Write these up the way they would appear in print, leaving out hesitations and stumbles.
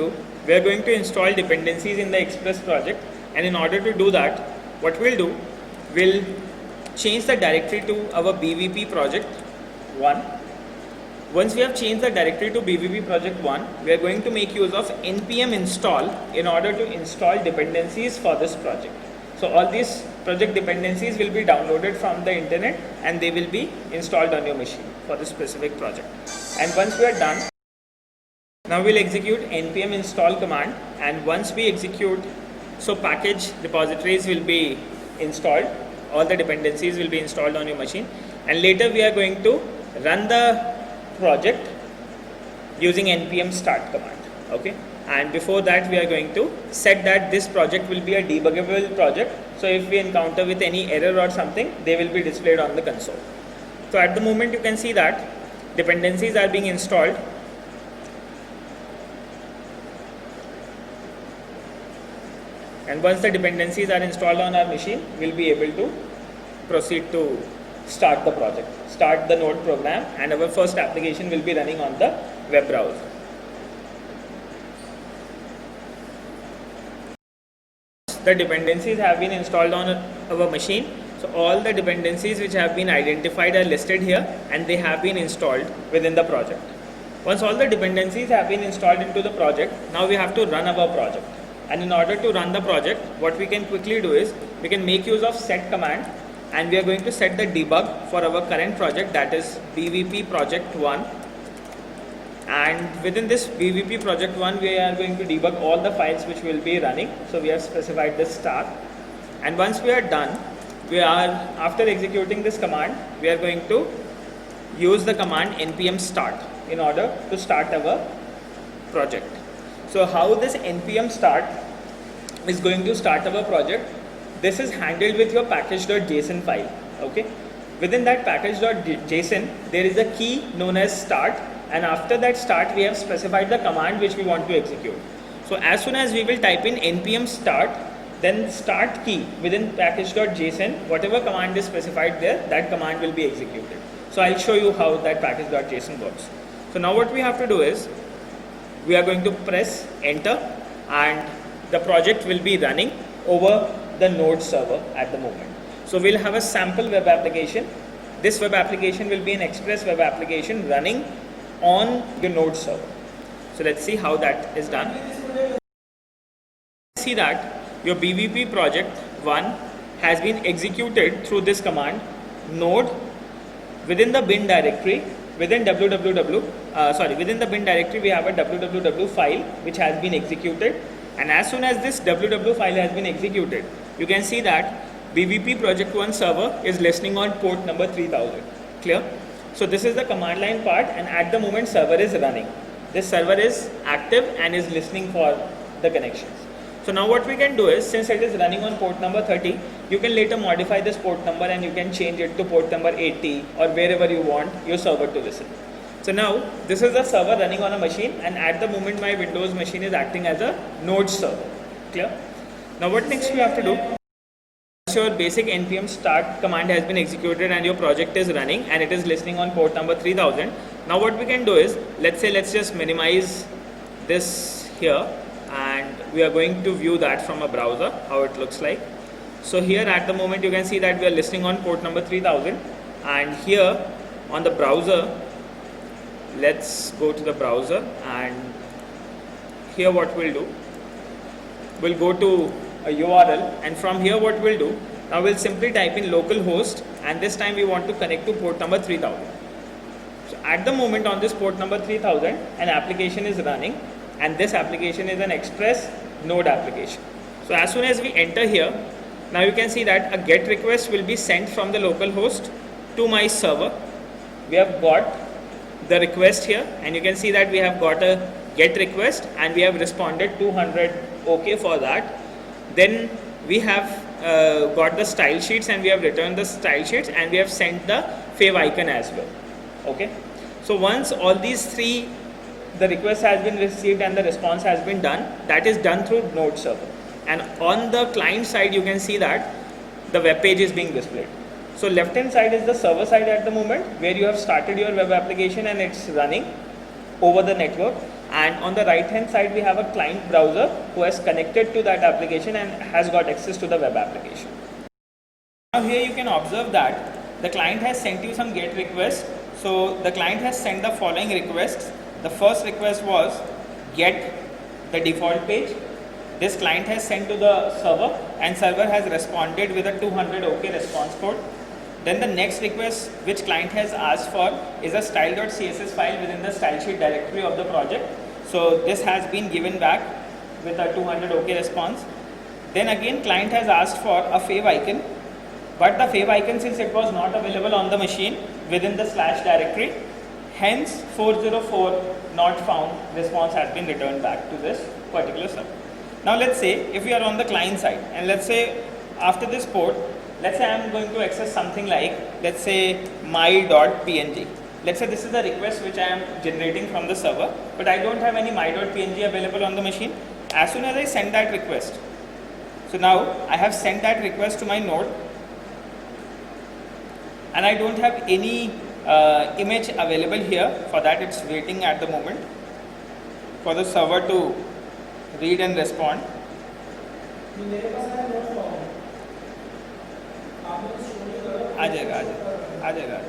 we are going to install dependencies in the Express project, and in order to do that, what we'll do, we'll change the directory to our BVP project 1. Once we have changed the directory to BVP project 1, we are going to make use of npm install in order to install dependencies for this project. So all these project dependencies will be downloaded from the internet and they will be installed on your machine for this specific project. And once we are done, now we'll execute npm install command, and once we execute, so package repositories will be installed, all the dependencies will be installed on your machine, and later we are going to run the project using npm start command. Okay, and before that we are going to set that this project will be a debuggable project, so if we encounter with any error or something, they will be displayed on the console. So at the moment you can see that dependencies are being installed. And once the dependencies are installed on our machine, we'll be able to proceed to start the project, start the Node program, and our first application will be running on the web browser. The dependencies have been installed on our machine. So all the dependencies which have been identified are listed here, and they have been installed within the project. Once all the dependencies have been installed into the project, now we have to run our project. And in order to run the project, what we can quickly do is, we can make use of set command, and we are going to set the debug for our current project, that is BVP project 1. And within this BVP project 1, we are going to debug all the files which will be running. So we have specified the start. And once we are done, after executing this command, we are going to use the command npm start in order to start our project. So how this npm start is going to start our project, this is handled with your package.json file. Okay, within that package.json there is a key known as start, and after that start we have specified the command which we want to execute. So as soon as we will type in npm start, then start key within package.json, whatever command is specified there, that command will be executed. So I'll show you how that package.json works. So now what we have to do is, we are going to press enter, and the project will be running over the Node server at the moment. So we'll have a sample web application. This web application will be an Express web application running on your Node server. So let's see how that is done. See that your BVP project 1 has been executed through this command node within the bin directory. Within within the bin directory we have a www file which has been executed, and as soon as this www file has been executed, you can see that BVP project 1 server is listening on port number 3000. Clear? So this is the command line part, and at the moment server is running. This server is active and is listening for the connections. So now what we can do is, since it is running on port number 30, you can later modify this port number and you can change it to port number 80 or wherever you want your server to listen. So now this is a server running on a machine, and at the moment my Windows machine is acting as a Node server. Clear? Now what next we have to do? Once your basic npm start command has been executed and your project is running and it is listening on port number 3000, now what we can do is, let's just minimize this here, and we are going to view that from a browser, how it looks like. So here at the moment you can see that we are listening on port number 3000, and here on the browser, let's go to the browser, and here what we'll do, we'll go to a URL, and from here what we'll do, now we'll simply type in localhost, and this time we want to connect to port number 3000. So at the moment on this port number 3000, an application is running, and this application is an Express Node application. So as soon as we enter here, now you can see that a GET request will be sent from the localhost to my server. We have got the request here, and you can see that we have got a GET request and we have responded 200 OK for that. Then we have got the style sheets and we have returned the style sheets, and we have sent the favicon as well. Okay. So once all these three, the request has been received and the response has been done, that is done through Node server. And on the client side you can see that the web page is being displayed. So left hand side is the server side at the moment, where you have started your web application and it's running over the network, and on the right hand side we have a client browser who has connected to that application and has got access to the web application. Now here you can observe that the client has sent you some GET requests. So the client has sent the following requests. The first request was get the default page. This client has sent to the server and server has responded with a 200 OK response code. Then the next request which client has asked for is a style.css file within the style sheet directory of the project. So this has been given back with a 200 OK response. Then again client has asked for a fav icon, but the fav icon, since it was not available on the machine within the slash directory, hence 404 not found response has been returned back to this particular server. Now let's say if we are on the client side and let's say after this port, let's say I am going to access something like, let's say my.png. Let's say this is the request which I am generating from the server, but I don't have any my.png available on the machine. As soon as I send that request, so now I have sent that request to my node and I don't have any image available here. For that it's waiting at the moment for the server to read and respond. आ जाएगा.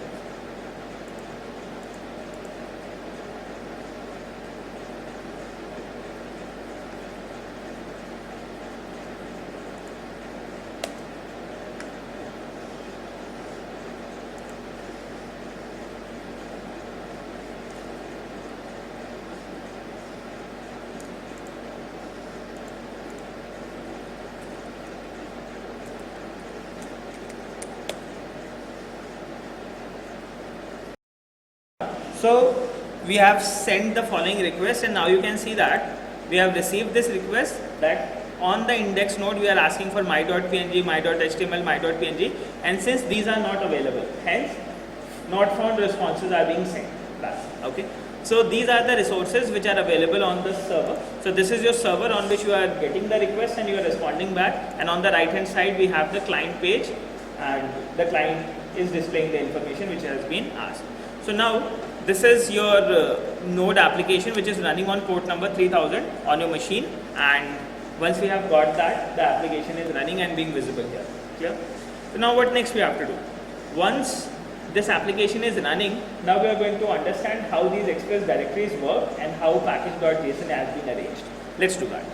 So we have sent the following request and now you can see that we have received this request that on the index node we are asking for my.png, my.html, my.png, and since these are not available, hence not found responses are being sent back. Okay. So these are the resources which are available on the server. So this is your server on which you are getting the request and you are responding back, and on the right hand side we have the client page and the client is displaying the information which has been asked. So now this is your node application which is running on port number 3000 on your machine, and once we have got that, the application is running and being visible here. Clear? So now what next we have to do? Once this application is running, now we are going to understand how these express directories work and how package.json has been arranged. Let's do that.